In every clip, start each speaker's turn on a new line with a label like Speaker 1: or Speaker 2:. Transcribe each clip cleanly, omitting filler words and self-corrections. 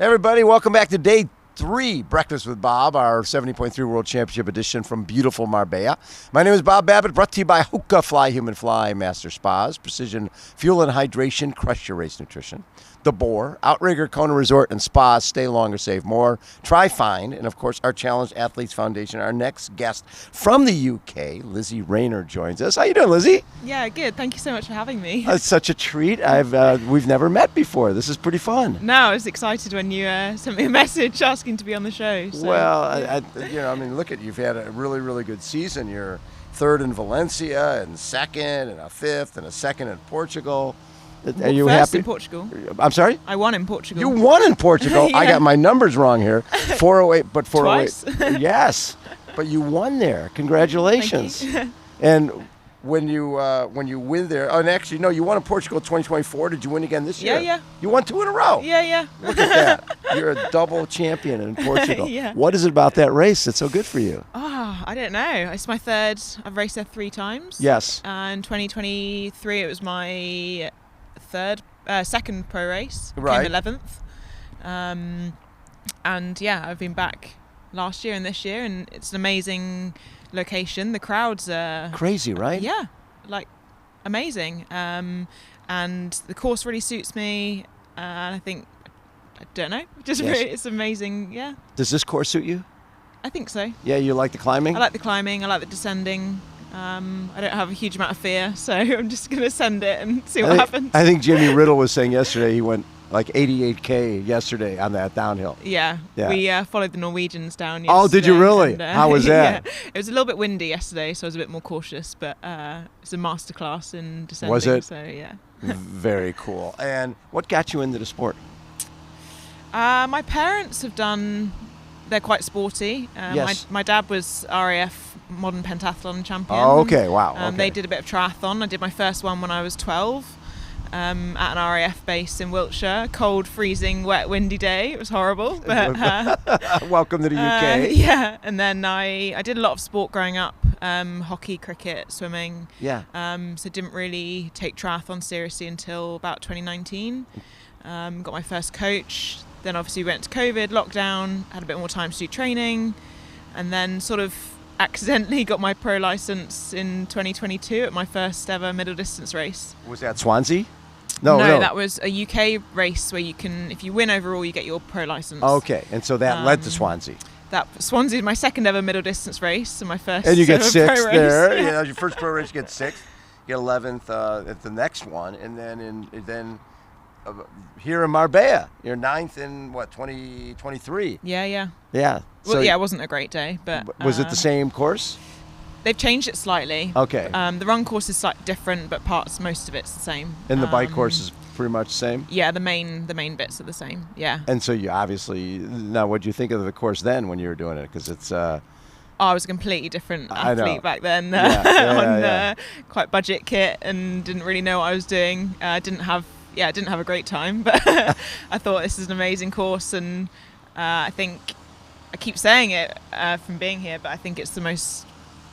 Speaker 1: Hey everybody, welcome back to day 3, Breakfast with Bob, our 70.3 World Championship edition from beautiful Marbella. My name is Bob Babbitt, brought to you by HOKA Fly Human Fly Master Spas, Precision Fuel and Hydration, Crush Your Race Nutrition. Deboer, Outrigger, Kona Resort and Spas, stay longer, save more. TriFind, and of course our Challenged Athletes Foundation. Our next guest from the UK, Lizzie Rayner, joins us. How you doing, Lizzie?
Speaker 2: Yeah, good. Thank you so much for having me.
Speaker 1: It's such a treat. We've never met before. This is pretty fun.
Speaker 2: No, I was excited when you sent me a message asking to be on the show. So,
Speaker 1: well,
Speaker 2: yeah.
Speaker 1: Look at you've had a really, really good season. You're 3rd in Valencia, and 2nd, and a 5th, and a 2nd in Portugal. Are you
Speaker 2: First
Speaker 1: happy?
Speaker 2: in Portugal.
Speaker 1: I'm sorry?
Speaker 2: I won in Portugal.
Speaker 1: You won in Portugal.
Speaker 2: Yeah.
Speaker 1: I got my numbers wrong here. 408, but 408.
Speaker 2: Twice?
Speaker 1: Yes, but you won there. Congratulations.
Speaker 2: Thank you.
Speaker 1: And when you win there, and actually, no, you won in Portugal 2024. Did you win again this year?
Speaker 2: Yeah.
Speaker 1: You won 2 in a row.
Speaker 2: Yeah.
Speaker 1: Look at that. You're a double champion in Portugal.
Speaker 2: Yeah.
Speaker 1: What is it about that race that's so good for you?
Speaker 2: I don't know. It's my 3rd. I've raced there 3 times.
Speaker 1: Yes.
Speaker 2: In 2023, it was my 2nd pro race.
Speaker 1: Right.
Speaker 2: Came 11th. And yeah, I've been back last year and this year, and it's an amazing location. The crowds are
Speaker 1: Crazy, right?
Speaker 2: Yeah, like amazing. And the course really suits me. And I don't know, just
Speaker 1: Yes.
Speaker 2: really, it's amazing. Yeah,
Speaker 1: Does this course suit you?
Speaker 2: I think so.
Speaker 1: Yeah, you like the climbing?
Speaker 2: I like the climbing. I like the descending. I don't have a huge amount of fear, so I'm just going to send it and see what happens.
Speaker 1: I think Jimmy Riddle was saying yesterday he went like 88K yesterday on that downhill.
Speaker 2: Yeah. We followed the Norwegians down yesterday.
Speaker 1: Oh, did you really?
Speaker 2: And,
Speaker 1: How was that?
Speaker 2: Yeah. It was a little bit windy yesterday, so I was a bit more cautious, but it's a masterclass in descending.
Speaker 1: Was it?
Speaker 2: So, yeah.
Speaker 1: Very cool. And what got you into the sport?
Speaker 2: My parents have they're quite sporty.
Speaker 1: Yes.
Speaker 2: My dad was RAF modern pentathlon champion.
Speaker 1: Oh, okay. Wow. Okay.
Speaker 2: They did a bit of triathlon. I did my first one when I was 12 at an RAF base in Wiltshire. Cold, freezing, wet, windy day. It was horrible. But
Speaker 1: welcome to the UK.
Speaker 2: Yeah. And then I did a lot of sport growing up. Hockey, cricket, swimming.
Speaker 1: Yeah.
Speaker 2: So didn't really take triathlon seriously until about 2019. Got my first coach. Then obviously went to COVID, lockdown, had a bit more time to do training, and then sort of accidentally got my pro license in 2022 at my first ever middle distance race.
Speaker 1: Was that Swansea? No,
Speaker 2: that was a UK race where you can, if you win overall, you get your pro license.
Speaker 1: Okay, and so that led to Swansea.
Speaker 2: Swansea is my second ever middle distance race, and my first.
Speaker 1: And you get
Speaker 2: ever
Speaker 1: 6th
Speaker 2: pro
Speaker 1: there.
Speaker 2: race.
Speaker 1: Yeah, your first pro race, you get 6th. You get 11th at the next one, and then here in Marbella, you're 9th in 2023.
Speaker 2: Yeah.
Speaker 1: Yeah.
Speaker 2: Well, it wasn't a great day, but
Speaker 1: was it the same course?
Speaker 2: They've changed it slightly.
Speaker 1: Okay.
Speaker 2: The run course is slightly different, but most of it's the same.
Speaker 1: And the bike course is pretty much the same?
Speaker 2: Yeah, the main bits are the same. Yeah.
Speaker 1: And so you obviously, now what did you think of the course then when you were doing it? Because it's...
Speaker 2: I was a completely different athlete back then. Quite budget kit and didn't really know what I was doing. Didn't have a great time, but I thought this is an amazing course, and I think I keep saying it from being here, but I think it's the most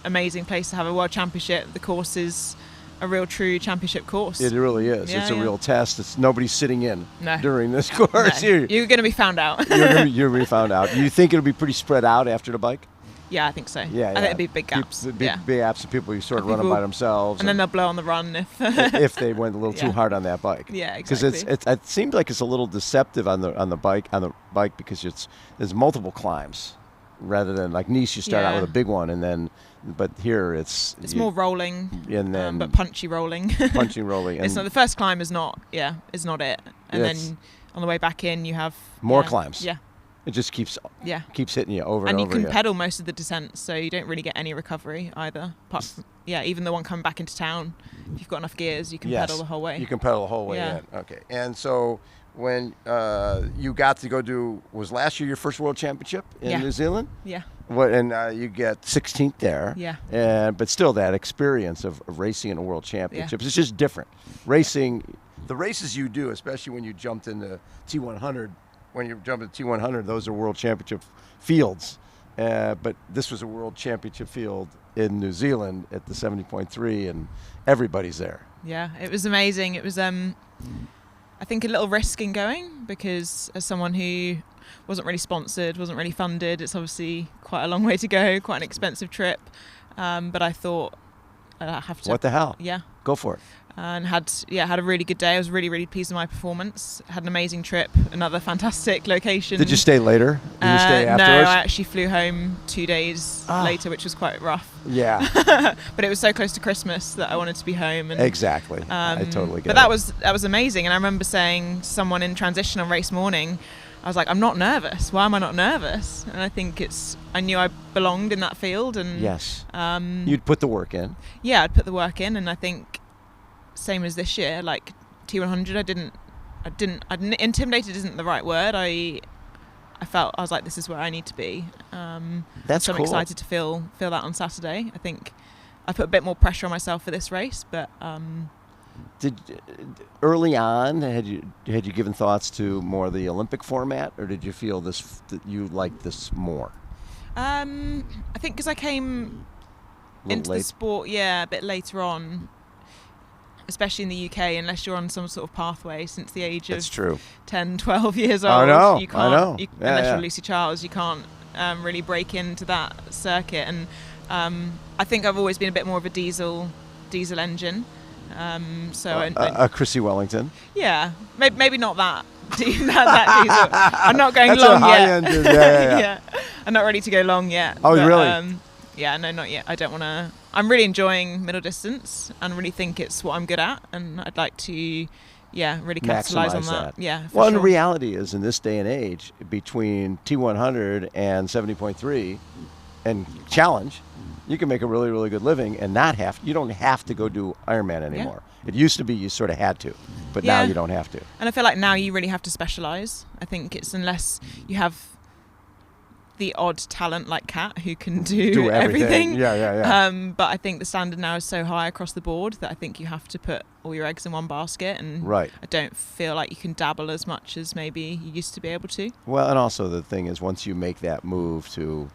Speaker 2: amazing place to have a world championship. The course is a real true championship course. It
Speaker 1: really is.
Speaker 2: Yeah,
Speaker 1: it's a real test. It's nobody's sitting in during this
Speaker 2: No.
Speaker 1: course.
Speaker 2: You're going to be found out.
Speaker 1: You're going to be found out. You think it'll be pretty spread out after the bike?
Speaker 2: Yeah, I think so.
Speaker 1: Yeah,
Speaker 2: I think it'd be big gaps.
Speaker 1: Big gaps of people who sort of run them by themselves.
Speaker 2: And then they'll blow on the run
Speaker 1: if they went a little too hard on that bike.
Speaker 2: Yeah, exactly.
Speaker 1: Because it seems like it's a little deceptive on the bike because there's multiple climbs rather than like Nice you start out with a big one but here it's
Speaker 2: more rolling
Speaker 1: and then
Speaker 2: but punchy rolling.
Speaker 1: rolling.
Speaker 2: It's not the first climb is not it, and then on the way back in you have
Speaker 1: more climbs.
Speaker 2: Yeah.
Speaker 1: It just keeps hitting you over and over
Speaker 2: and you can
Speaker 1: again.
Speaker 2: pedal most of the descent, so you don't really get any recovery either. Even the one coming back into town, if you've got enough gears, you can pedal the whole way.
Speaker 1: You can pedal the whole way in. Okay. And so when you got to was last year your first world championship in New Zealand?
Speaker 2: Yeah.
Speaker 1: And you get 16th there.
Speaker 2: Yeah.
Speaker 1: But still that experience of racing in a world championships, it's just different. Racing, the races you do, especially when you jumped into T100, when you jump into T100, those are world championship fields. But this was a world championship field in New Zealand at the 70.3, and everybody's there.
Speaker 2: Yeah, it was amazing. It was, I I think a little risk in going, because as someone who wasn't really sponsored, wasn't really funded, it's obviously quite a long way to go, quite an expensive trip. But I thought I have to.
Speaker 1: What the hell?
Speaker 2: Yeah.
Speaker 1: Go for it.
Speaker 2: And had a really good day. I was really, really pleased with my performance. Had an amazing trip, another fantastic location.
Speaker 1: Did you stay later? Did you stay afterwards?
Speaker 2: No, I actually flew home 2 days later, which was quite rough.
Speaker 1: Yeah.
Speaker 2: But it was so close to Christmas that I wanted to be home. And,
Speaker 1: exactly. I totally get it.
Speaker 2: But that was amazing. And I remember saying to someone in transition on race morning, I was like, I'm not nervous. Why am I not nervous? And I think I knew I belonged in that field. And
Speaker 1: yes. You'd put the work in.
Speaker 2: Yeah, I'd put the work in, and I think same as this year, like T100, I didn't intimidated isn't the right word. I was like, this is where I need to be.
Speaker 1: That's
Speaker 2: so I'm
Speaker 1: cool.
Speaker 2: excited to feel that on Saturday. I think I put a bit more pressure on myself for this race, but
Speaker 1: did early on had you given thoughts to more the Olympic format, or did you feel that you liked this more?
Speaker 2: I think because I came into the sport, a bit later on, especially in the UK, unless you're on some sort of pathway since the age of 10, 12 years old. You can't, unless you're Lucy Charles, you can't really break into that circuit. And I think I've always been a bit more of a diesel engine.
Speaker 1: A Chrissy Wellington.
Speaker 2: Yeah, maybe not that. that diesel. I'm not going
Speaker 1: That's
Speaker 2: long
Speaker 1: a high
Speaker 2: yet.
Speaker 1: Engine. Yeah.
Speaker 2: I'm not ready to go long yet.
Speaker 1: Oh, but, really?
Speaker 2: Yeah, no, not yet. I don't want to. I'm really enjoying middle distance and really think it's what I'm good at, and I'd like to, really capitalize on that. Yeah.
Speaker 1: Well, and the reality is, in this day and age, between T100 and 70.3 and Challenge, you can make a really, really good living and you don't have to go do Ironman anymore. Yeah. It used to be you sort of had to, but now you don't have to.
Speaker 2: And I feel like now you really have to specialize. I think it's unless you have the odd talent like Kat who can do everything.
Speaker 1: Yeah.
Speaker 2: But I think the standard now is so high across the board that I think you have to put all your eggs in one basket, and I don't feel like you can dabble as much as maybe you used to be able to.
Speaker 1: Well, and also the thing is, once you make that move to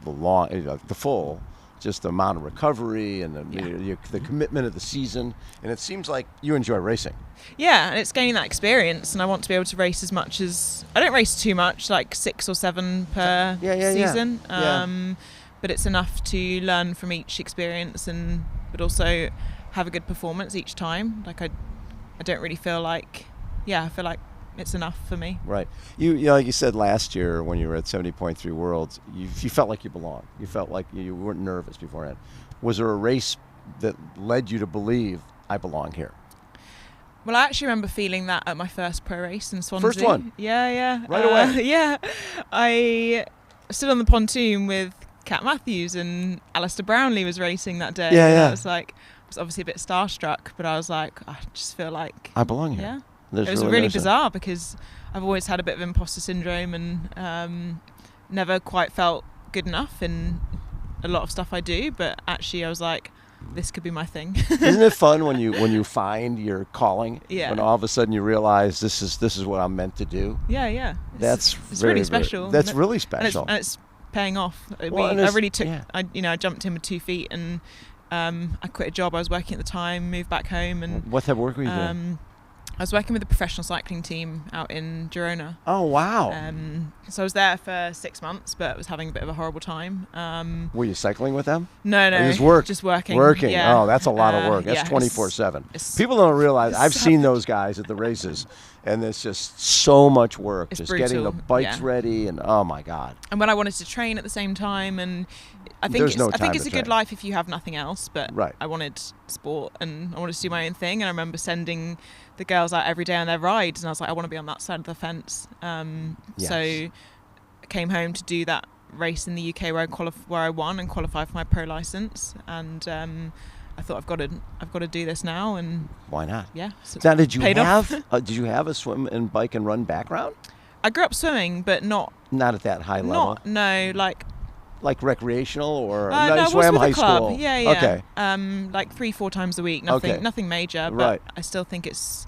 Speaker 1: the full, just the amount of recovery and the commitment of the season, and it seems like you enjoy racing.
Speaker 2: Yeah, and it's gaining that experience, and I want to be able to race as much as I don't race too much, like 6 or 7 per season. But it's enough to learn from each experience, but also have a good performance each time. Like I don't really feel like I feel like it's enough for me.
Speaker 1: Right. You like you said last year when you were at 70.3 Worlds, you felt like you belonged. You felt like you weren't nervous beforehand. Was there a race that led you to believe I belong here?
Speaker 2: Well, I actually remember feeling that at my first pro race in Swansea.
Speaker 1: First one?
Speaker 2: Yeah.
Speaker 1: Right away?
Speaker 2: Yeah. I stood on the pontoon with Kat Matthews, and Alistair Brownlee was racing that day.
Speaker 1: Yeah.
Speaker 2: I was obviously a bit starstruck, but I was like, I just feel like
Speaker 1: I belong here.
Speaker 2: Yeah.
Speaker 1: There's
Speaker 2: it was really bizarre because I've always had a bit of imposter syndrome and never quite felt good enough in a lot of stuff I do, but actually I was like, this could be my thing.
Speaker 1: Isn't it fun when you find your calling?
Speaker 2: Yeah.
Speaker 1: When all of a sudden you realize this is what I'm meant to do.
Speaker 2: Yeah.
Speaker 1: It's
Speaker 2: really special.
Speaker 1: That's really special.
Speaker 2: And it's paying off. I really took. Yeah. I jumped in with 2 feet, and I quit a job I was working at the time, moved back home, and
Speaker 1: what type of work were you doing?
Speaker 2: I was working with a professional cycling team out in Girona.
Speaker 1: Oh, wow.
Speaker 2: So I was there for 6 months, but was having a bit of a horrible time.
Speaker 1: Were you cycling with them?
Speaker 2: No. Just working.
Speaker 1: Working.
Speaker 2: Yeah.
Speaker 1: Oh, that's a lot of work. That's 24/7. People don't realize. I've seen those guys at the races, and it's just so much work.
Speaker 2: It's
Speaker 1: just
Speaker 2: brutal.
Speaker 1: Getting the bikes ready, and oh my God.
Speaker 2: And when I wanted to train at the same time, and I think it's a good life if you have nothing else. But I wanted sport, and I wanted to do my own thing. And I remember sending the girls out every day on their rides, and I was like, I want to be on that side of the fence. So I came home to do that race in the UK where I won and qualified for my pro license, and I thought I've got to do this now, and
Speaker 1: why not?
Speaker 2: Yeah. So
Speaker 1: now, did you have a swim and bike and run background?
Speaker 2: I grew up swimming, but not
Speaker 1: at that high level. Like recreational or
Speaker 2: no,
Speaker 1: swam high
Speaker 2: club.
Speaker 1: School.
Speaker 2: Yeah.
Speaker 1: Okay.
Speaker 2: Like 3-4 times a week. Nothing major, but I still think it's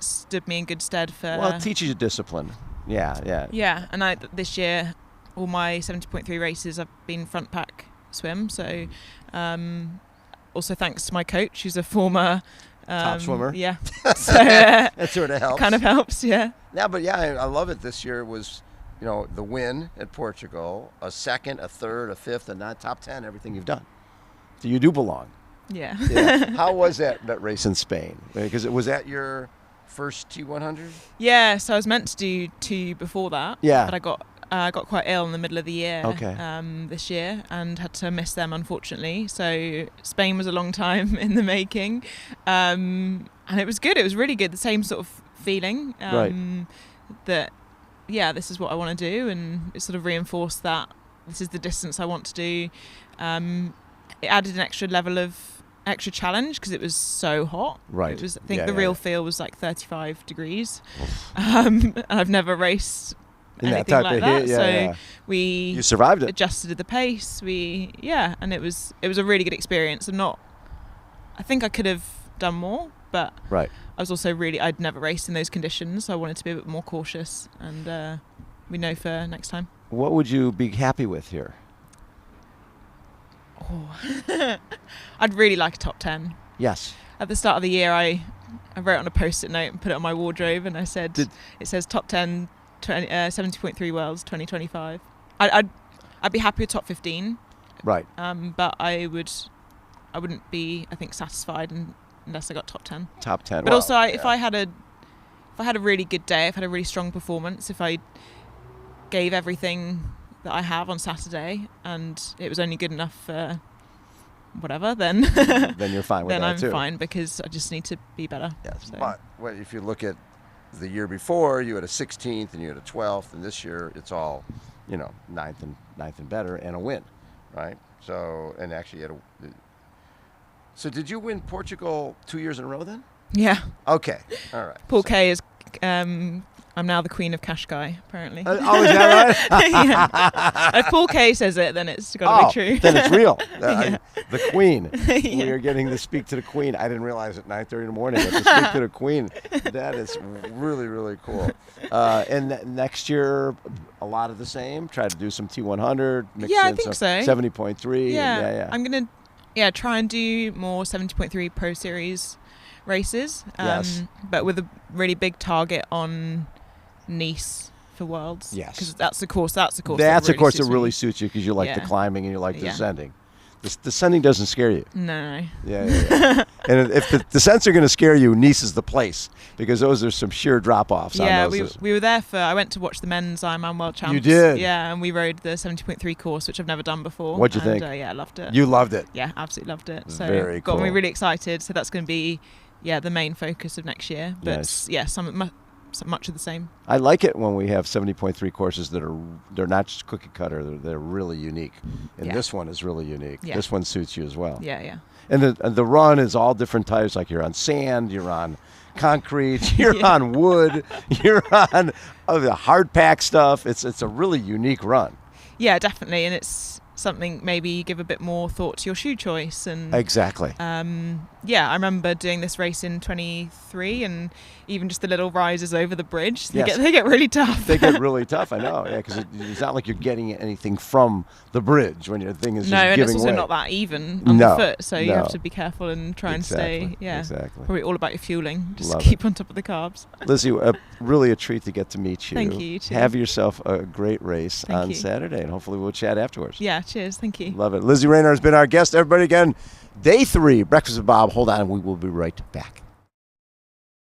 Speaker 2: stood me in good stead for.
Speaker 1: Well, it teaches you discipline. Yeah.
Speaker 2: Yeah, and this year, all my 70.3 races, I've been front pack swim. So, also thanks to my coach, who's a former
Speaker 1: Top swimmer.
Speaker 2: Yeah. So that
Speaker 1: sort of helps.
Speaker 2: Kind of helps, yeah.
Speaker 1: Yeah, but yeah, I love it. This year was, the win at Portugal, a second, a third, a fifth, and not top 10, everything you've done. So you do belong.
Speaker 2: Yeah.
Speaker 1: How was that race in Spain? Because was that your first T100?
Speaker 2: Yeah, so I was meant to do 2 before that.
Speaker 1: Yeah.
Speaker 2: But I got quite ill in the middle of the year.
Speaker 1: Okay.
Speaker 2: This year, and had to miss them, unfortunately. So Spain was a long time in the making, and it was good. It was really good. The same sort of feeling.
Speaker 1: Right.
Speaker 2: That, yeah, this is what I want to do, and it sort of reinforced that this is the distance I want to do. It added an extra level of extra challenge because it was so hot.
Speaker 1: Right.
Speaker 2: It was, I think the real feel was like 35 degrees. I've never raced anything like that. You
Speaker 1: survived it.
Speaker 2: Adjusted the pace. And it was a really good experience. I think I could have done more, but
Speaker 1: right.
Speaker 2: I was also I'd never raced in those conditions, so I wanted to be a bit more cautious, and we know for next time.
Speaker 1: What would you be happy with here?
Speaker 2: Oh. I'd really like a top 10.
Speaker 1: Yes.
Speaker 2: At the start of the year, I wrote on a post-it note and put it on my wardrobe, and I said, it says top 10, 70.3 Worlds 2025. I'd be happy with top 15.
Speaker 1: Right.
Speaker 2: But I wouldn't be, I think, satisfied unless I got top 10.
Speaker 1: Top 10.
Speaker 2: But also, if I had a really good day, if I had a really strong performance, if I gave everything that I have on Saturday and it was only good enough for whatever, then
Speaker 1: then you're fine with
Speaker 2: then
Speaker 1: that
Speaker 2: I'm
Speaker 1: too.
Speaker 2: fine, because I just need to be better.
Speaker 1: Yes.
Speaker 2: So.
Speaker 1: But if you look at the year before, you had a 16th and you had a 12th, and this year it's all, 9th and better, and a win, right? So, and actually you had so did you win Portugal 2 years in a row then?
Speaker 2: Yeah.
Speaker 1: Okay. All right.
Speaker 2: Paul K is I'm now the queen of Kashkai, apparently.
Speaker 1: Oh, is that right?
Speaker 2: Yeah. If Paul K says it, then it's got to be true.
Speaker 1: Then it's real. The queen.
Speaker 2: Yeah.
Speaker 1: We are getting to speak to the queen. I didn't realize at 9:30 in the morning I had to speak to the queen. That is really, really cool. And next year, a lot of the same. Try to do some T100. Mix
Speaker 2: I
Speaker 1: in
Speaker 2: think
Speaker 1: some
Speaker 2: so.
Speaker 1: 70.3.
Speaker 2: Yeah. I'm going to try and do more 70.3 Pro Series races.
Speaker 1: Yes.
Speaker 2: But with a really big target on Nice for Worlds.
Speaker 1: Yes.
Speaker 2: Because that's a course that
Speaker 1: really suits you because you like the climbing and you like the descending. The descending doesn't scare you.
Speaker 2: No.
Speaker 1: Yeah. And if the descents are going to scare you, Nice is the place, because those are some sheer drop-offs.
Speaker 2: Yeah,
Speaker 1: on those.
Speaker 2: we were there I went to watch the men's Ironman World Champs.
Speaker 1: You did?
Speaker 2: Yeah, and we rode the 70.3 course, which I've never done before.
Speaker 1: What'd you think?
Speaker 2: Yeah, I loved it.
Speaker 1: You loved it?
Speaker 2: Yeah, absolutely loved it. So
Speaker 1: very cool.
Speaker 2: Got me really excited. So that's going to be, the main focus of next year. But much of the same.
Speaker 1: I like it when we have 70.3 courses they're not just cookie cutter, they're really unique. And this one is really unique.
Speaker 2: Yeah.
Speaker 1: This one suits you as well.
Speaker 2: Yeah.
Speaker 1: And the run is all different types, like you're on sand, you're on concrete, you're on wood, you're on the hard pack stuff. It's a really unique run.
Speaker 2: Yeah, definitely. And it's something maybe you give a bit more thought to your shoe choice. And
Speaker 1: exactly.
Speaker 2: I remember doing this race in 23, and even just the little rises over the bridge, they get really tough.
Speaker 1: They get really tough, I know. Yeah, because it's not like you're getting anything from the bridge when your thing is just giving way.
Speaker 2: No, and it's also not that even on the foot, so you have to be careful and try and stay. Yeah,
Speaker 1: exactly.
Speaker 2: Probably all about your fueling. Just
Speaker 1: Love
Speaker 2: keep on top of the carbs.
Speaker 1: Lizzie, really a treat to get to meet you.
Speaker 2: Thank you. Too.
Speaker 1: Have yourself a great race on Saturday, and hopefully we'll chat afterwards.
Speaker 2: Yeah, cheers. Thank you.
Speaker 1: Love it. Lizzie Rayner has been our guest. Everybody, again, day 3, Breakfast with Bob. Hold on, we will be right back.